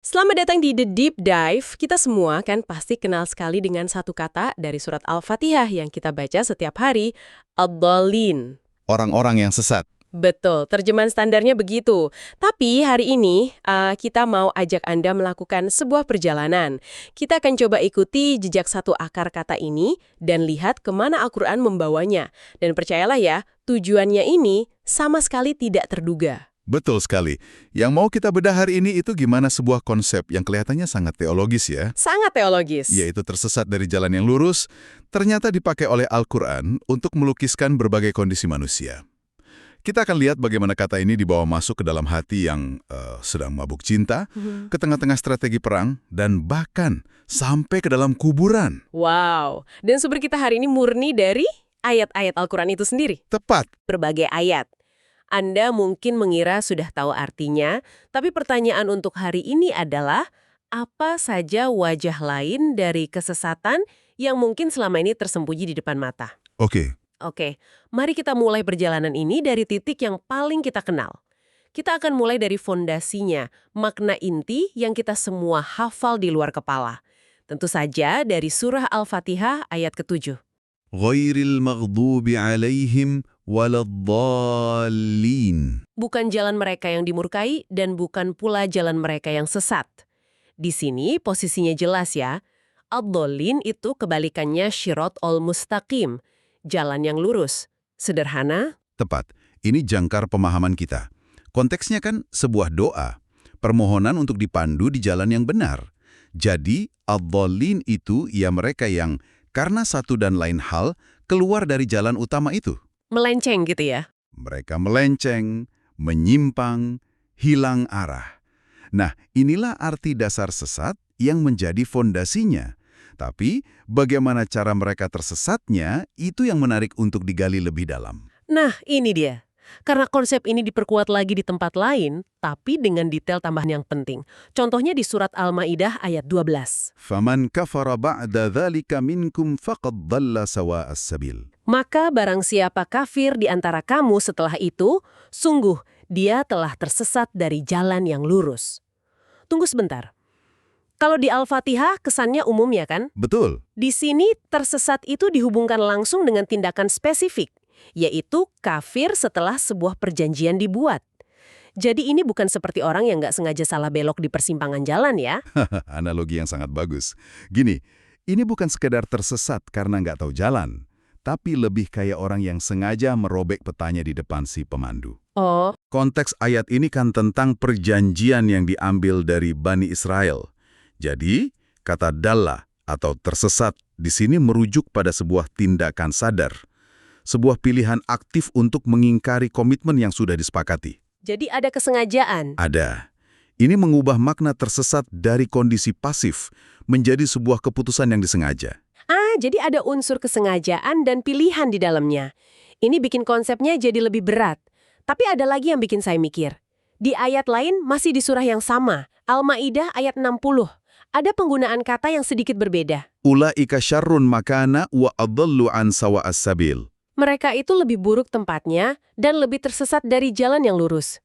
Selamat datang di The Deep Dive. Kita semua kan pasti kenal sekali dengan satu kata dari surat Al-Fatihah yang kita baca setiap hari, ad-dallin. Orang-orang yang sesat. Betul, terjemahan standarnya begitu. Tapi hari ini kita mau ajak Anda melakukan sebuah perjalanan. Kita akan coba ikuti jejak satu akar kata ini dan lihat kemana Al-Quran membawanya. Dan percayalah ya, tujuannya ini sama sekali tidak terduga. Betul sekali. Yang mau kita bedah hari ini itu gimana sebuah konsep yang kelihatannya sangat teologis ya, Sangat teologis. yaitu tersesat dari jalan yang lurus, ternyata dipakai oleh Al-Quran untuk melukiskan berbagai kondisi manusia. Kita akan lihat bagaimana kata ini dibawa masuk ke dalam hati yang sedang mabuk cinta, ke tengah-tengah strategi perang, dan bahkan sampai ke dalam kuburan. Wow, dan sumber kita hari ini murni dari ayat-ayat Al-Quran itu sendiri. Tepat. Berbagai ayat. Anda mungkin mengira sudah tahu artinya, tapi pertanyaan untuk hari ini adalah, apa saja wajah lain dari kesesatan yang mungkin selama ini tersembunyi di depan mata? Oke. Oke, mari kita mulai perjalanan ini dari titik yang paling kita kenal. Kita akan mulai dari fondasinya, makna inti yang kita semua hafal di luar kepala. Tentu saja dari surah Al-Fatihah ayat ke-7. Ghairil maghdubi alaihim waladdallin. Bukan jalan mereka yang dimurkai dan bukan pula jalan mereka yang sesat. Di sini posisinya jelas ya. Ad-dallin itu kebalikannya Shirotol Mustaqim, jalan yang lurus. Sederhana, Tepat. Ini jangkar pemahaman kita. Konteksnya kan sebuah doa, permohonan untuk dipandu di jalan yang benar. Jadi, ad-dallin itu ya mereka yang karena satu dan lain hal keluar dari jalan utama itu. melenceng gitu ya. Mereka melenceng, menyimpang, hilang arah. Nah, inilah arti dasar sesat yang menjadi fondasinya. Tapi, bagaimana cara mereka tersesatnya, itu yang menarik untuk digali lebih dalam. Nah, ini dia. Karena konsep ini diperkuat lagi di tempat lain, tapi dengan detail tambahan yang penting. Contohnya di surat Al-Maidah ayat 12. فَمَنْ كَفَرَ بَعْدَ ذَلِكَ مِنْكُمْ فَقَدْ ضَلَّ سَوَاءَ السَّبِيلِ. Maka barang siapa kafir di antara kamu setelah itu, sungguh dia telah tersesat dari jalan yang lurus. Tunggu sebentar. Kalau di Al-Fatihah kesannya umum ya kan? Betul. Di sini tersesat itu dihubungkan langsung dengan tindakan spesifik, yaitu kafir setelah sebuah perjanjian dibuat. Jadi ini bukan seperti orang yang nggak sengaja salah belok di persimpangan jalan ya. Analogi yang sangat bagus. Gini, ini bukan sekedar tersesat karena nggak tahu jalan, tapi lebih kayak orang yang sengaja merobek petanya di depan si pemandu. Oh, Konteks ayat ini kan tentang perjanjian yang diambil dari Bani Israel. Jadi, kata dalla atau tersesat di sini merujuk pada sebuah tindakan sadar. Sebuah pilihan aktif untuk mengingkari komitmen yang sudah disepakati. jadi ada kesengajaan. Ada. Ini mengubah makna tersesat dari kondisi pasif menjadi sebuah keputusan yang disengaja. Jadi ada unsur kesengajaan dan pilihan di dalamnya. Ini bikin konsepnya jadi lebih berat. Tapi ada lagi yang bikin saya mikir. Di ayat lain masih di surah yang sama, Al-Maidah ayat 60. Ada penggunaan kata yang sedikit berbeda. Ulaika syarrun makana wa adallu an sawa'as sabil. Mereka itu lebih buruk tempatnya dan lebih tersesat dari jalan yang lurus.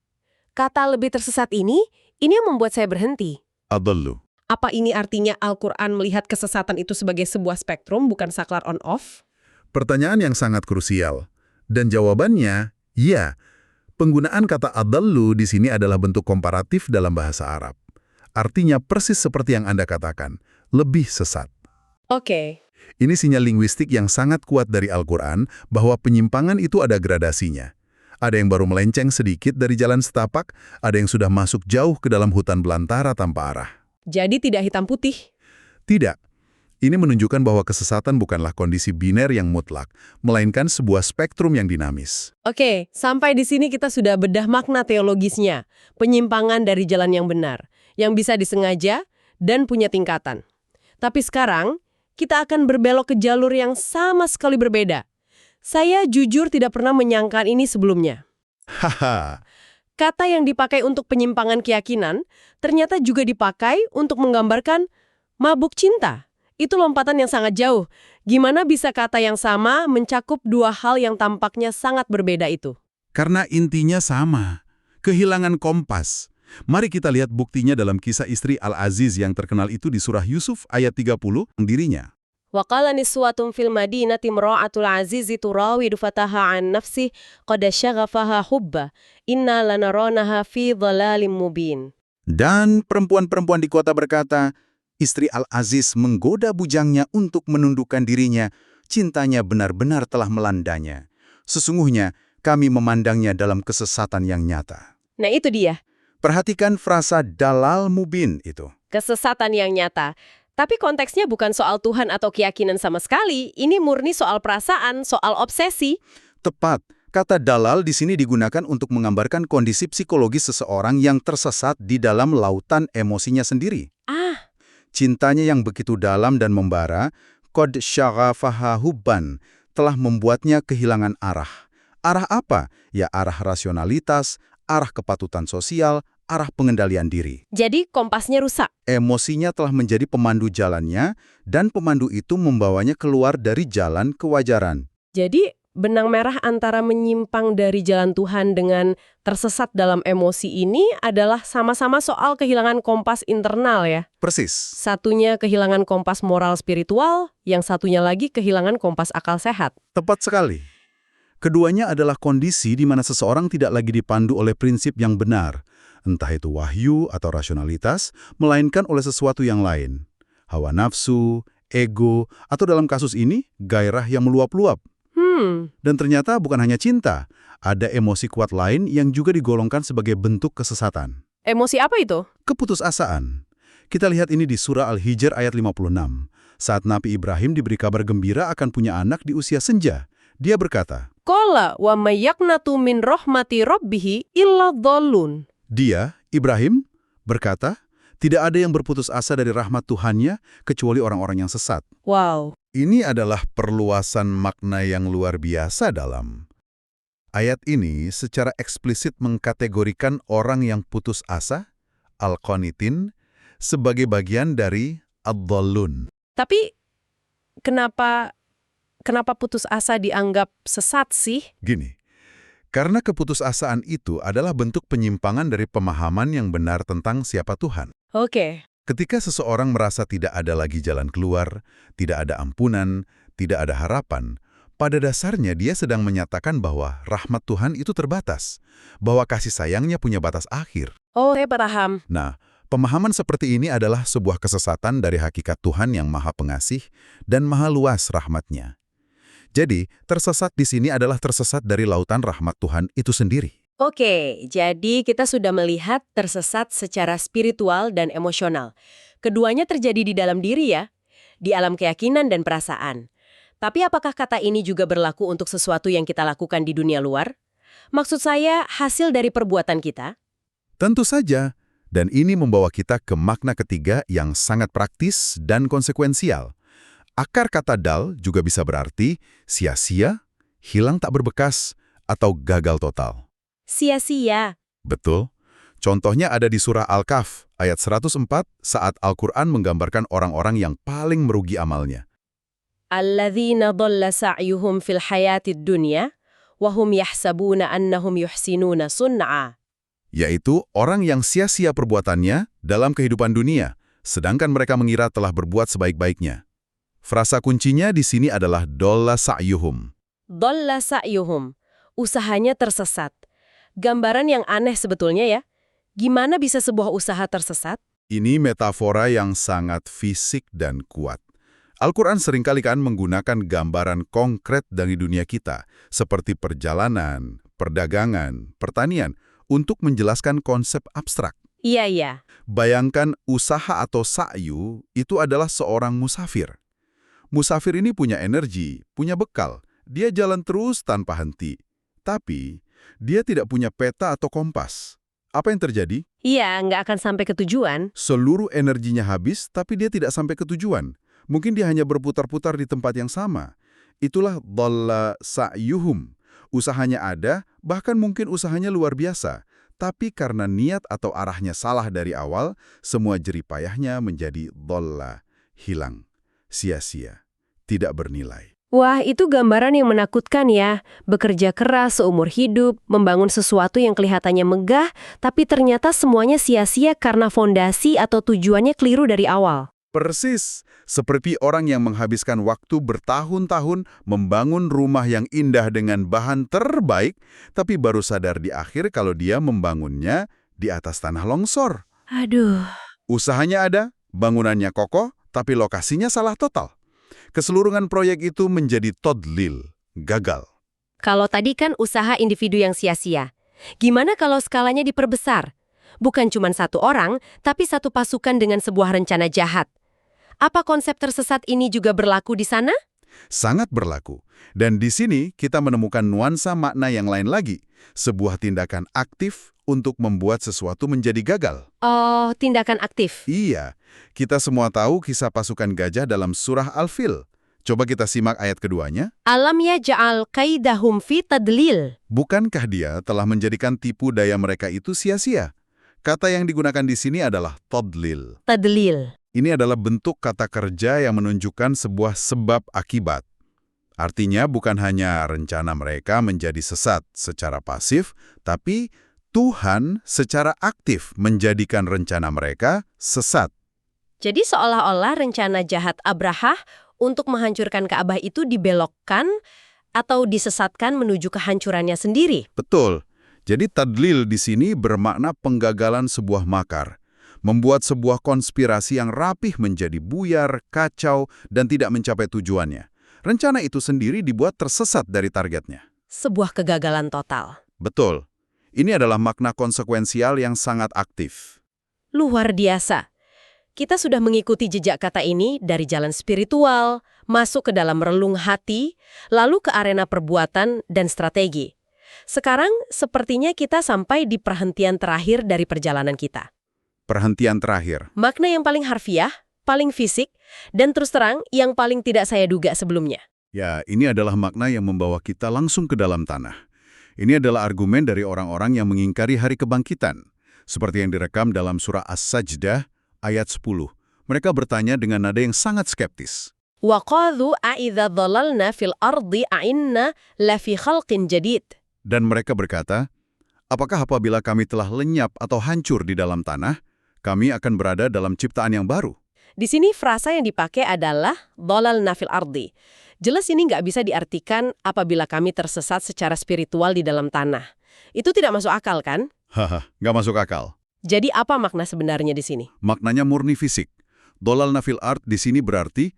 Kata lebih tersesat ini yang membuat saya berhenti. Adallu. Apa ini artinya Al-Quran melihat kesesatan itu sebagai sebuah spektrum, bukan saklar on-off? Pertanyaan yang sangat krusial. Dan jawabannya, ya. Penggunaan kata adallu di sini adalah bentuk komparatif dalam bahasa Arab. Artinya persis seperti yang Anda katakan, lebih sesat. Oke. Ini sinyal linguistik yang sangat kuat dari Al-Quran bahwa penyimpangan itu ada gradasinya. Ada yang baru melenceng sedikit dari jalan setapak, ada yang sudah masuk jauh ke dalam hutan belantara tanpa arah. Jadi tidak hitam putih. Tidak. Ini menunjukkan bahwa kesesatan bukanlah kondisi biner yang mutlak, melainkan sebuah spektrum yang dinamis. Oke, sampai di sini kita sudah bedah makna teologisnya. Penyimpangan dari jalan yang benar, yang bisa disengaja dan punya tingkatan. Tapi sekarang, kita akan berbelok ke jalur yang sama sekali berbeda. Saya jujur tidak pernah menyangka ini sebelumnya. Haha, Kata yang dipakai untuk penyimpangan keyakinan ternyata juga dipakai untuk menggambarkan mabuk cinta. Itu lompatan yang sangat jauh. Gimana bisa kata yang sama mencakup dua hal yang tampaknya sangat berbeda itu? karena intinya sama, kehilangan kompas. Mari kita lihat buktinya dalam kisah istri Al-Aziz yang terkenal itu di surah Yusuf ayat 30 dirinya. Wa qala niswatun fil madinati imra'atul azizi turawidu fataha an nafsih qad syaghafaha hubba inna lanaranaha fi dhalalin mubin. Dan perempuan-perempuan di kota berkata, istri Al-Aziz menggoda bujangnya untuk menundukkan dirinya, cintanya benar-benar telah melandanya. Sesungguhnya kami memandangnya dalam kesesatan yang nyata. Nah itu dia, Perhatikan frasa dalal mubin itu. kesesatan yang nyata. Tapi konteksnya bukan soal Tuhan atau keyakinan sama sekali, ini murni soal perasaan, soal obsesi. Tepat, kata dalal di sini digunakan untuk menggambarkan kondisi psikologis seseorang yang tersesat di dalam lautan emosinya sendiri. Ah, Cintanya yang begitu dalam dan membara, qad syaghafaha hubban, telah membuatnya kehilangan arah. Arah apa? Ya arah rasionalitas, arah kepatutan sosial, arah pengendalian diri. jadi kompasnya rusak. Emosinya telah menjadi pemandu jalannya, dan pemandu itu membawanya keluar dari jalan kewajaran. Jadi benang merah antara menyimpang dari jalan Tuhan dengan tersesat dalam emosi ini adalah sama-sama soal kehilangan kompas internal ya. Persis. Satunya kehilangan kompas moral spiritual, yang satunya lagi kehilangan kompas akal sehat. Tepat sekali. Keduanya adalah kondisi di mana seseorang tidak lagi dipandu oleh prinsip yang benar, entah itu wahyu atau rasionalitas, melainkan oleh sesuatu yang lain. Hawa nafsu, ego, atau dalam kasus ini, gairah yang meluap-luap. Dan ternyata bukan hanya cinta, ada emosi kuat lain yang juga digolongkan sebagai bentuk kesesatan. Emosi apa itu? Keputusasaan. Kita lihat ini di surah Al-Hijr ayat 56. Saat Nabi Ibrahim diberi kabar gembira akan punya anak di usia senja, dia berkata, Qala wa mayyaqnatu min rahmati rabbihi illa dhallun. dia, Ibrahim, berkata, tidak ada yang berputus asa dari rahmat Tuhannya kecuali orang-orang yang sesat. Wow. Ini adalah perluasan makna yang luar biasa dalam. Ayat ini secara eksplisit mengkategorikan orang yang putus asa, al-qanitin, sebagai bagian dari ad-dhallun. Tapi kenapa putus asa dianggap sesat sih? Gini, karena keputusasaan itu adalah bentuk penyimpangan dari pemahaman yang benar tentang siapa Tuhan. Oke. Ketika seseorang merasa tidak ada lagi jalan keluar, tidak ada ampunan, tidak ada harapan, pada dasarnya dia sedang menyatakan bahwa rahmat Tuhan itu terbatas, bahwa kasih sayangnya punya batas akhir. Oh, saya paham. Nah, pemahaman seperti ini adalah sebuah kesesatan dari hakikat Tuhan yang maha pengasih dan maha luas rahmatnya. Jadi, tersesat di sini adalah tersesat dari lautan rahmat Tuhan itu sendiri. Oke, jadi kita sudah melihat tersesat secara spiritual dan emosional. Keduanya terjadi di dalam diri ya, di alam keyakinan dan perasaan. Tapi apakah kata ini juga berlaku untuk sesuatu yang kita lakukan di dunia luar? Maksud saya, hasil dari perbuatan kita? Tentu saja, dan ini membawa kita ke makna ketiga yang sangat praktis dan konsekuensial. Akar kata dal juga bisa berarti sia-sia, hilang tak berbekas, atau gagal total. Sia-sia. Betul. Contohnya ada di surah Al-Kahf, ayat 104, saat Al-Quran menggambarkan orang-orang yang paling merugi amalnya. Alladzina dhalla sa'yuhum fil hayatid dunya, wahum yahsabuna annahum yuhsinuna sun'a. Yaitu orang yang sia-sia perbuatannya dalam kehidupan dunia, sedangkan mereka mengira telah berbuat sebaik-baiknya. Frasa kuncinya di sini adalah dhalla sa'yuhum. Dhalla sa'yuhum. Usahanya tersesat. Gambaran yang aneh sebetulnya ya. Gimana bisa sebuah usaha tersesat? Ini metafora yang sangat fisik dan kuat. Al-Quran seringkali kan menggunakan gambaran konkret dari dunia kita, seperti perjalanan, perdagangan, pertanian, untuk menjelaskan konsep abstrak. Iya. Bayangkan usaha atau sa'yu itu adalah seorang musafir. Musafir ini punya energi, punya bekal. Dia jalan terus tanpa henti. Tapi, dia tidak punya peta atau kompas. Apa yang terjadi? Iya, nggak akan sampai ke tujuan. Seluruh energinya habis, tapi dia tidak sampai ke tujuan. Mungkin dia hanya berputar-putar di tempat yang sama. Itulah dhalla sa'yuhum. Usahanya ada, bahkan mungkin usahanya luar biasa. Tapi karena niat atau arahnya salah dari awal, semua jeripayahnya menjadi dhalla, hilang, sia-sia, tidak bernilai. Wah, itu gambaran yang menakutkan ya. Bekerja keras seumur hidup, membangun sesuatu yang kelihatannya megah, tapi ternyata semuanya sia-sia karena fondasi atau tujuannya keliru dari awal. Persis, seperti orang yang menghabiskan waktu bertahun-tahun membangun rumah yang indah dengan bahan terbaik, tapi baru sadar di akhir kalau dia membangunnya di atas tanah longsor. Aduh. Usahanya ada, bangunannya kokoh, tapi lokasinya salah total. Keseluruhan proyek itu menjadi todlil, gagal. Kalau tadi kan usaha individu yang sia-sia. Gimana kalau skalanya diperbesar? Bukan cuma satu orang, tapi satu pasukan dengan sebuah rencana jahat. Apa konsep tersesat ini juga berlaku di sana? Sangat berlaku. Dan di sini kita menemukan nuansa makna yang lain lagi. Sebuah tindakan aktif untuk membuat sesuatu menjadi gagal. Oh, tindakan aktif. Iya, kita semua tahu kisah pasukan gajah dalam surah Al-Fil. Coba kita simak ayat keduanya. Alam yaj'al kaidahum fi tadlil. Bukankah dia telah menjadikan tipu daya mereka itu sia-sia? Kata yang digunakan di sini adalah tadlil. Tadlil. Ini adalah bentuk kata kerja yang menunjukkan sebuah sebab akibat. Artinya bukan hanya rencana mereka menjadi sesat secara pasif, tapi Tuhan secara aktif menjadikan rencana mereka sesat. Jadi seolah-olah rencana jahat Abrahah untuk menghancurkan Ka'bah itu dibelokkan atau disesatkan menuju kehancurannya sendiri. Betul. Jadi tadlil di sini bermakna penggagalan sebuah makar. Membuat sebuah konspirasi yang rapih menjadi buyar, kacau, dan tidak mencapai tujuannya. Rencana itu sendiri dibuat tersesat dari targetnya. Sebuah kegagalan total. Betul. Ini adalah makna konsekuensial yang sangat aktif. Luar biasa. Kita sudah mengikuti jejak kata ini dari jalan spiritual, masuk ke dalam relung hati, lalu ke arena perbuatan dan strategi. Sekarang, sepertinya kita sampai di perhentian terakhir dari perjalanan kita. Perhentian terakhir. Makna yang paling harfiah, paling fisik, dan terus terang yang paling tidak saya duga sebelumnya. Ya, ini adalah makna yang membawa kita langsung ke dalam tanah. Ini adalah argumen dari orang-orang yang mengingkari hari kebangkitan. Seperti yang direkam dalam surah As-Sajdah ayat 10. Mereka bertanya dengan nada yang sangat skeptis. وَقَالُوا أَإِذَا ضَلَلْنَا فِي الْأَرْضِ أَإِنَّا لَفِي خَلْقٍ جَدِيدٍ. Dan mereka berkata, apakah apabila kami telah lenyap atau hancur di dalam tanah, kami akan berada dalam ciptaan yang baru? Di sini frasa yang dipakai adalah ضَلَلْنَا فِي الْأَرْضِ. Jelas ini nggak bisa diartikan apabila kami tersesat secara spiritual di dalam tanah. Itu tidak masuk akal, kan? Haha, nggak masuk akal. Jadi apa makna sebenarnya di sini? Maknanya murni fisik. Dolalna fil ard di sini berarti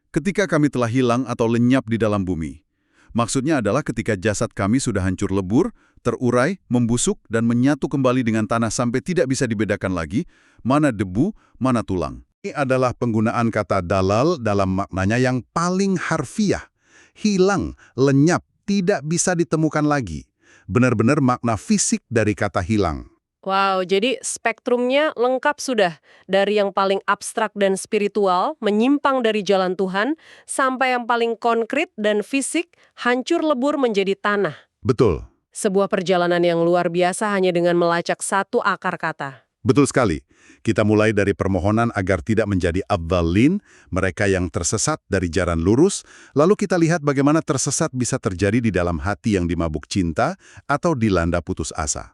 ketika kami telah hilang atau lenyap di dalam bumi. Maksudnya adalah ketika jasad kami sudah hancur lebur, terurai, membusuk, dan menyatu kembali dengan tanah sampai tidak bisa dibedakan lagi mana debu, mana tulang. Ini adalah penggunaan kata dalal dalam maknanya yang paling harfiah. Hilang, lenyap, tidak bisa ditemukan lagi. Benar-benar makna fisik dari kata hilang. Wow, jadi spektrumnya lengkap sudah. Dari yang paling abstrak dan spiritual, menyimpang dari jalan Tuhan, sampai yang paling konkret dan fisik, hancur lebur menjadi tanah. Betul. Sebuah perjalanan yang luar biasa hanya dengan melacak satu akar kata. Betul sekali. Kita mulai dari permohonan agar tidak menjadi abdallin, mereka yang tersesat dari jalan lurus, lalu kita lihat bagaimana tersesat bisa terjadi di dalam hati yang dimabuk cinta atau dilanda putus asa.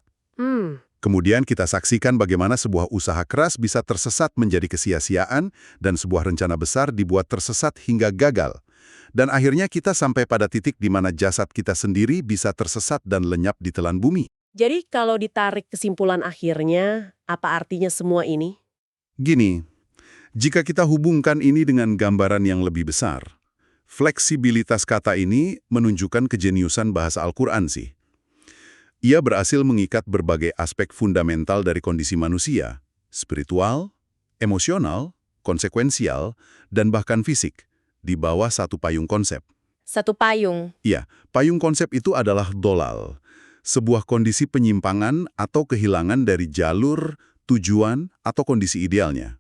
Kemudian kita saksikan bagaimana sebuah usaha keras bisa tersesat menjadi kesia-siaan dan sebuah rencana besar dibuat tersesat hingga gagal. Dan akhirnya kita sampai pada titik di mana jasad kita sendiri bisa tersesat dan lenyap di telan bumi. Jadi kalau ditarik kesimpulan akhirnya, apa artinya semua ini? Gini, jika kita hubungkan ini dengan gambaran yang lebih besar, fleksibilitas kata ini menunjukkan kejeniusan bahasa Al-Quran sih. Ia berhasil mengikat berbagai aspek fundamental dari kondisi manusia, spiritual, emosional, konsekuensial, dan bahkan fisik, di bawah satu payung konsep. Satu payung. Iya, payung konsep itu adalah dolal, sebuah kondisi penyimpangan atau kehilangan dari jalur, tujuan, atau kondisi idealnya.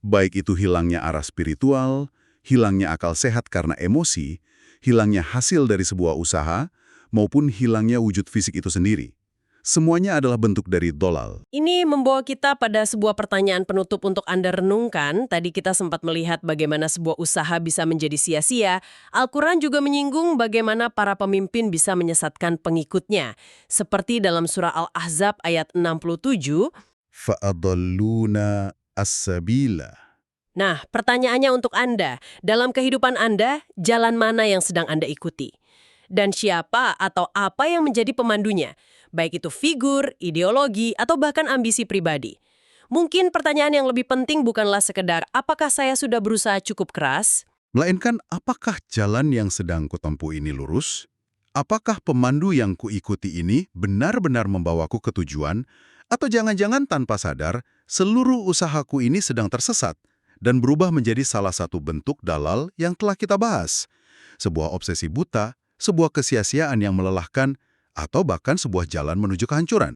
Baik itu hilangnya arah spiritual, hilangnya akal sehat karena emosi, hilangnya hasil dari sebuah usaha, maupun hilangnya wujud fisik itu sendiri. Semuanya adalah bentuk dari dolal. Ini membawa kita pada sebuah pertanyaan penutup untuk Anda renungkan. Tadi kita sempat melihat bagaimana sebuah usaha bisa menjadi sia-sia. Al-Quran juga menyinggung bagaimana para pemimpin bisa menyesatkan pengikutnya. Seperti dalam surah Al-Ahzab ayat 67. Fa'adalluna as-sabila. Nah, pertanyaannya untuk Anda. Dalam kehidupan Anda, jalan mana yang sedang Anda ikuti? Dan siapa atau apa yang menjadi pemandunya? Baik itu figur, ideologi, atau bahkan ambisi pribadi. Mungkin pertanyaan yang lebih penting bukanlah sekedar apakah saya sudah berusaha cukup keras? Melainkan apakah jalan yang sedang kutempuh ini lurus? Apakah pemandu yang kuikuti ini benar-benar membawaku ke tujuan? Atau jangan-jangan tanpa sadar, seluruh usahaku ini sedang tersesat dan berubah menjadi salah satu bentuk dalal yang telah kita bahas. Sebuah obsesi buta, sebuah kesia-siaan yang melelahkan, atau bahkan sebuah jalan menuju kehancuran.